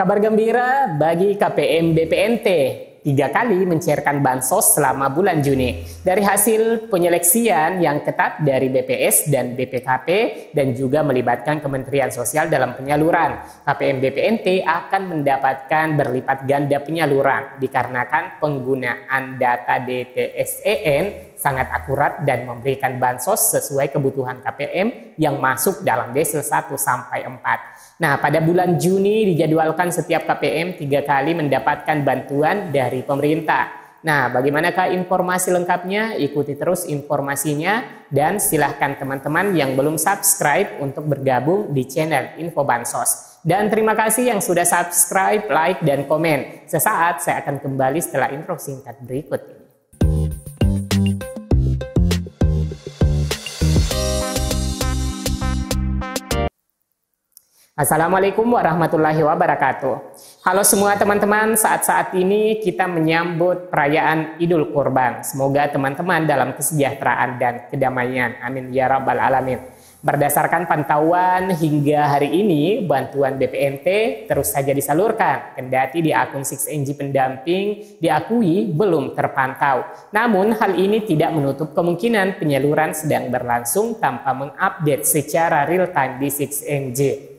Kabar gembira bagi KPM BPNT, 3 kali mencairkan bansos selama bulan Juni. Dari hasil penyeleksian yang ketat dari BPS dan BPKP dan juga melibatkan Kementerian Sosial dalam penyaluran, KPM BPNT akan mendapatkan berlipat ganda penyaluran dikarenakan penggunaan data DTSEN sangat akurat dan memberikan bansos sesuai kebutuhan KPM yang masuk dalam desil 1 sampai 4. Nah, pada bulan Juni dijadwalkan setiap KPM 3 kali mendapatkan bantuan dari pemerintah. Nah, bagaimanakah informasi lengkapnya? Ikuti terus informasinya dan silahkan teman-teman yang belum subscribe untuk bergabung di channel Info Bansos. Dan terima kasih yang sudah subscribe, like, dan komen. Sesaat saya akan kembali setelah intro singkat berikut ini. Assalamualaikum warahmatullahi wabarakatuh. Halo semua teman-teman, saat-saat ini kita menyambut perayaan Idul Kurban. Semoga teman-teman dalam kesejahteraan dan kedamaian. Amin ya rabbal alamin. Berdasarkan pantauan hingga hari ini, bantuan BPNT terus saja disalurkan. Kendati di akun 6NG pendamping diakui belum terpantau. Namun hal ini tidak menutup kemungkinan penyaluran sedang berlangsung tanpa mengupdate secara real time di 6NG.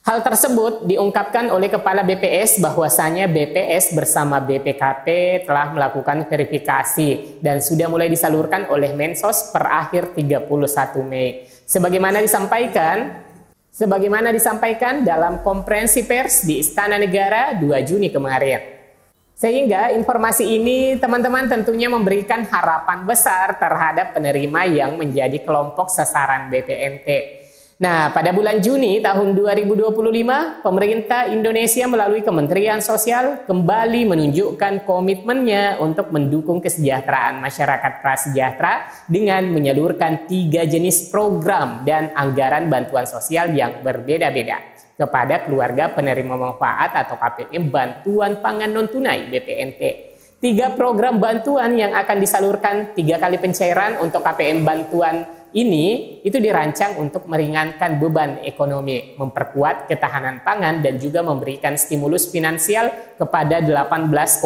Hal tersebut diungkapkan oleh Kepala BPS bahwasanya BPS bersama BPKP telah melakukan verifikasi dan sudah mulai disalurkan oleh Mensos per akhir 31 Mei. Sebagaimana disampaikan dalam konferensi pers di Istana Negara 2 Juni kemarin. Sehingga informasi ini teman-teman tentunya memberikan harapan besar terhadap penerima yang menjadi kelompok sasaran BPNT. Nah, pada bulan Juni tahun 2025, pemerintah Indonesia melalui Kementerian Sosial kembali menunjukkan komitmennya untuk mendukung kesejahteraan masyarakat prasejahtera dengan menyalurkan 3 jenis program dan anggaran bantuan sosial yang berbeda-beda kepada keluarga penerima manfaat atau KPM Bantuan Pangan Non-Tunai BPNT. 3 program bantuan yang akan disalurkan 3 kali pencairan untuk KPM bantuan ini itu dirancang untuk meringankan beban ekonomi, memperkuat ketahanan pangan dan juga memberikan stimulus finansial kepada 18,3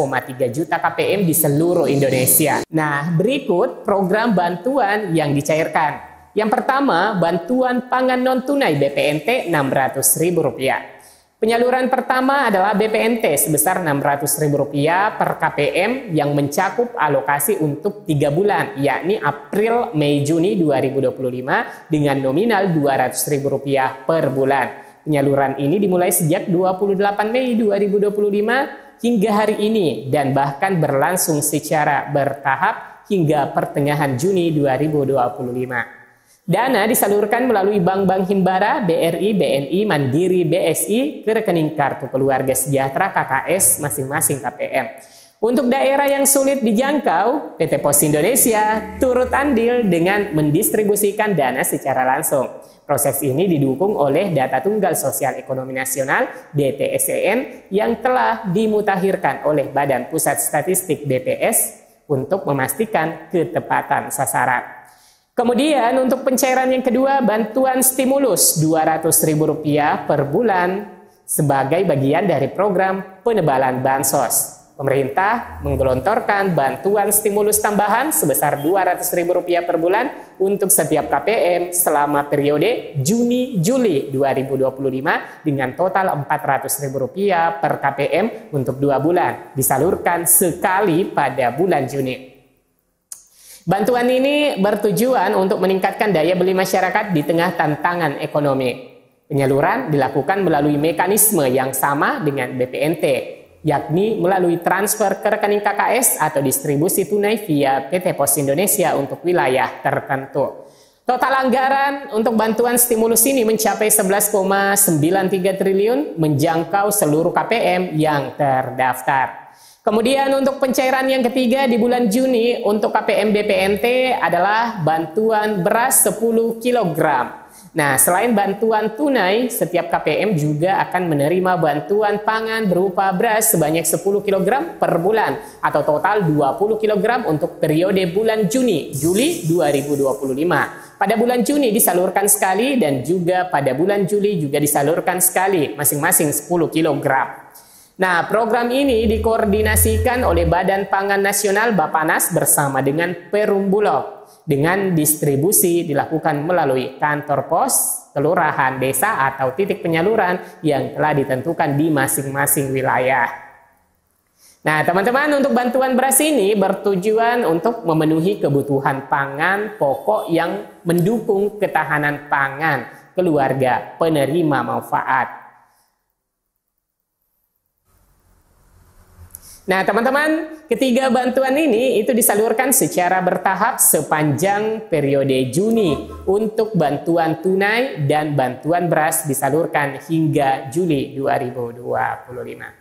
juta KPM di seluruh Indonesia. Nah, berikut program bantuan yang dicairkan. Yang pertama, bantuan pangan non-tunai BPNT Rp600.000. Penyaluran pertama adalah BPNT sebesar Rp600.000 per KPM yang mencakup alokasi untuk 3 bulan, yakni April, Mei, Juni 2025 dengan nominal Rp200.000 per bulan. Penyaluran ini dimulai sejak 28 Mei 2025 hingga hari ini dan bahkan berlangsung secara bertahap hingga pertengahan Juni 2025. Dana disalurkan melalui bank-bank Himbara, BRI, BNI, Mandiri, BSI ke rekening Kartu Keluarga Sejahtera KKS masing-masing KPM. Untuk daerah yang sulit dijangkau, PT Pos Indonesia turut andil dengan mendistribusikan dana secara langsung. Proses ini didukung oleh Data Tunggal Sosial Ekonomi Nasional (DTSEN) yang telah dimutakhirkan oleh Badan Pusat Statistik BPS untuk memastikan ketepatan sasaran. Kemudian untuk pencairan yang kedua, bantuan stimulus Rp200.000 per bulan sebagai bagian dari program penebalan bansos. Pemerintah menggelontorkan bantuan stimulus tambahan sebesar Rp200.000 per bulan untuk setiap KPM selama periode Juni-Juli 2025 dengan total Rp400.000 per KPM untuk 2 bulan, disalurkan sekali pada bulan Juni. Bantuan ini bertujuan untuk meningkatkan daya beli masyarakat di tengah tantangan ekonomi. Penyaluran dilakukan melalui mekanisme yang sama dengan BPNT, yakni melalui transfer ke rekening KKS atau distribusi tunai via PT Pos Indonesia untuk wilayah tertentu. Total anggaran untuk bantuan stimulus ini mencapai 11,93 triliun menjangkau seluruh KPM yang terdaftar. Kemudian untuk pencairan yang ketiga di bulan Juni untuk KPM BPNT adalah bantuan beras 10 kg. Nah, selain bantuan tunai, setiap KPM juga akan menerima bantuan pangan berupa beras sebanyak 10 kg per bulan atau total 20 kg untuk periode bulan Juni-Juli 2025. pada bulan Juni disalurkan sekali dan juga pada bulan Juli juga disalurkan sekali, masing-masing 10 kg. Nah, program ini dikoordinasikan oleh Badan Pangan Nasional Bappenas bersama dengan Perum Bulog. Dengan distribusi dilakukan melalui kantor pos, kelurahan, desa, atau titik penyaluran yang telah ditentukan di masing-masing wilayah. Nah, teman-teman, untuk bantuan beras ini bertujuan untuk memenuhi kebutuhan pangan pokok yang mendukung ketahanan pangan keluarga penerima manfaat. Nah, teman-teman, ketiga bantuan ini itu disalurkan secara bertahap sepanjang periode Juni. Untuk bantuan tunai dan bantuan beras disalurkan hingga Juli 2025.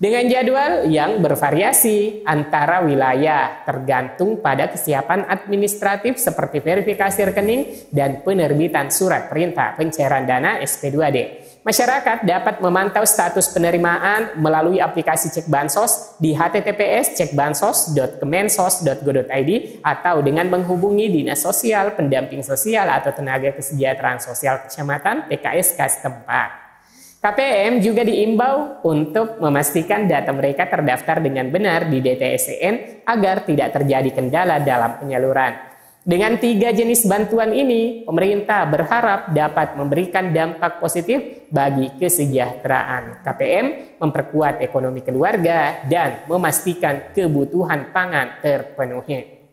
Dengan jadwal yang bervariasi antara wilayah tergantung pada kesiapan administratif seperti verifikasi rekening dan penerbitan surat perintah pencairan dana SP2D. Masyarakat dapat memantau status penerimaan melalui aplikasi Cek Bansos di https://cekbansos.kemensos.go.id atau dengan menghubungi Dinas Sosial, Pendamping Sosial atau Tenaga Kesejahteraan Sosial Kecamatan TKSK setempat. KPM juga diimbau untuk memastikan data mereka terdaftar dengan benar di DTSCN agar tidak terjadi kendala dalam penyaluran. Dengan 3 jenis bantuan ini, pemerintah berharap dapat memberikan dampak positif bagi kesejahteraan KPM, memperkuat ekonomi keluarga, dan memastikan kebutuhan pangan terpenuhi.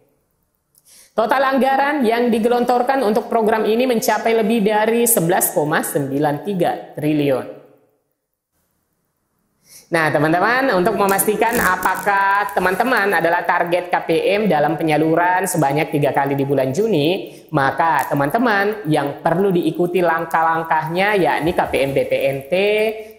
Total anggaran yang digelontorkan untuk program ini mencapai lebih dari 11,93 triliun. Nah, teman-teman, untuk memastikan apakah teman-teman adalah target KPM dalam penyaluran sebanyak 3 kali di bulan Juni, maka teman-teman yang perlu diikuti langkah-langkahnya yakni KPM BPNT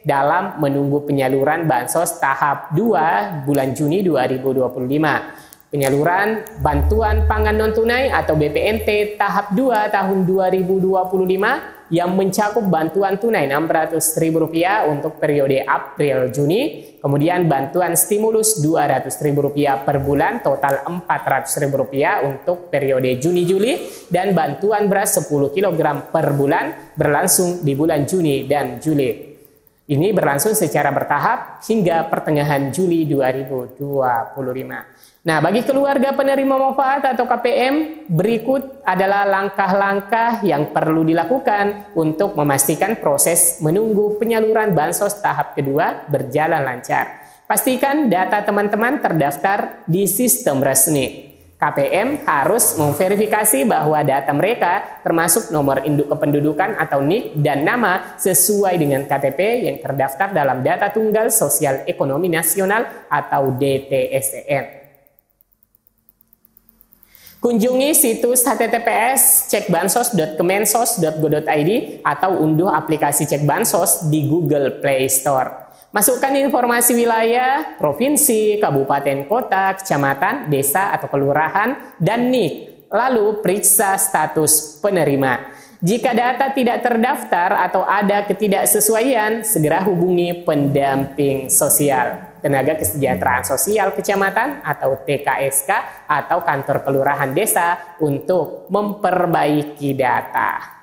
dalam menunggu penyaluran Bansos tahap 2 bulan Juni 2025. Penyaluran bantuan pangan non-tunai atau BPNT tahap 2 tahun 2025 yang mencakup bantuan tunai Rp600.000 untuk periode April-Juni, kemudian bantuan stimulus Rp200.000 per bulan, total Rp400.000 untuk periode Juni-Juli, dan bantuan beras 10 kg per bulan berlangsung di bulan Juni dan Juli. Ini berlangsung secara bertahap hingga pertengahan Juli 2025. Nah, bagi keluarga penerima manfaat atau KPM, berikut adalah langkah-langkah yang perlu dilakukan untuk memastikan proses menunggu penyaluran Bansos tahap kedua berjalan lancar. Pastikan data teman-teman terdaftar di sistem resmi. KPM harus memverifikasi bahwa data mereka termasuk nomor induk kependudukan atau NIK dan nama sesuai dengan KTP yang terdaftar dalam Data Tunggal Sosial Ekonomi Nasional atau DTSCN. Kunjungi situs https://cekbansos.kemensos.go.id atau unduh aplikasi Cek Bansos di Google Play Store. Masukkan informasi wilayah, provinsi, kabupaten, kota, kecamatan, desa atau kelurahan, dan NIK. Lalu periksa status penerima. Jika data tidak terdaftar atau ada ketidaksesuaian, segera hubungi pendamping sosial, Tenaga Kesejahteraan Sosial Kecamatan atau TKSK atau kantor kelurahan desa untuk memperbaiki data.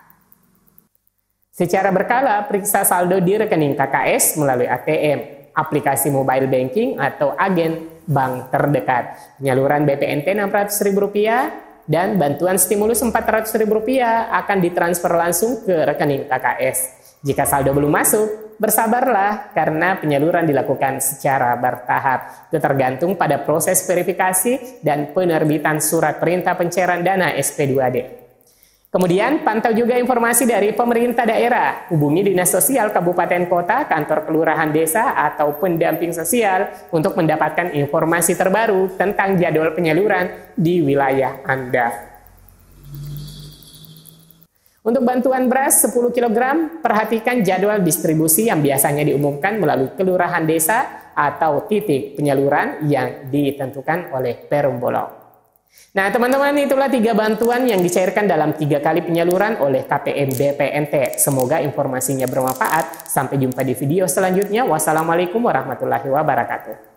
Secara berkala, periksa saldo di rekening KKS melalui ATM, aplikasi mobile banking atau agen bank terdekat. Penyaluran BPNT Rp600.000 dan bantuan stimulus Rp400.000 akan ditransfer langsung ke rekening KKS. Jika saldo belum masuk, bersabarlah karena penyaluran dilakukan secara bertahap. Itu tergantung pada proses verifikasi dan penerbitan surat perintah pencairan dana SP2D. Kemudian pantau juga informasi dari pemerintah daerah. Hubungi Dinas Sosial Kabupaten Kota, kantor kelurahan desa, atau pendamping sosial untuk mendapatkan informasi terbaru tentang jadwal penyaluran di wilayah Anda. Untuk bantuan beras 10 kg, perhatikan jadwal distribusi yang biasanya diumumkan melalui kelurahan desa atau titik penyaluran yang ditentukan oleh Perum Bulog. Nah, teman-teman, itulah 3 bantuan yang dicairkan dalam 3 kali penyaluran oleh KPM BPNT. Semoga informasinya bermanfaat. Sampai jumpa di video selanjutnya. Wassalamualaikum warahmatullahi wabarakatuh.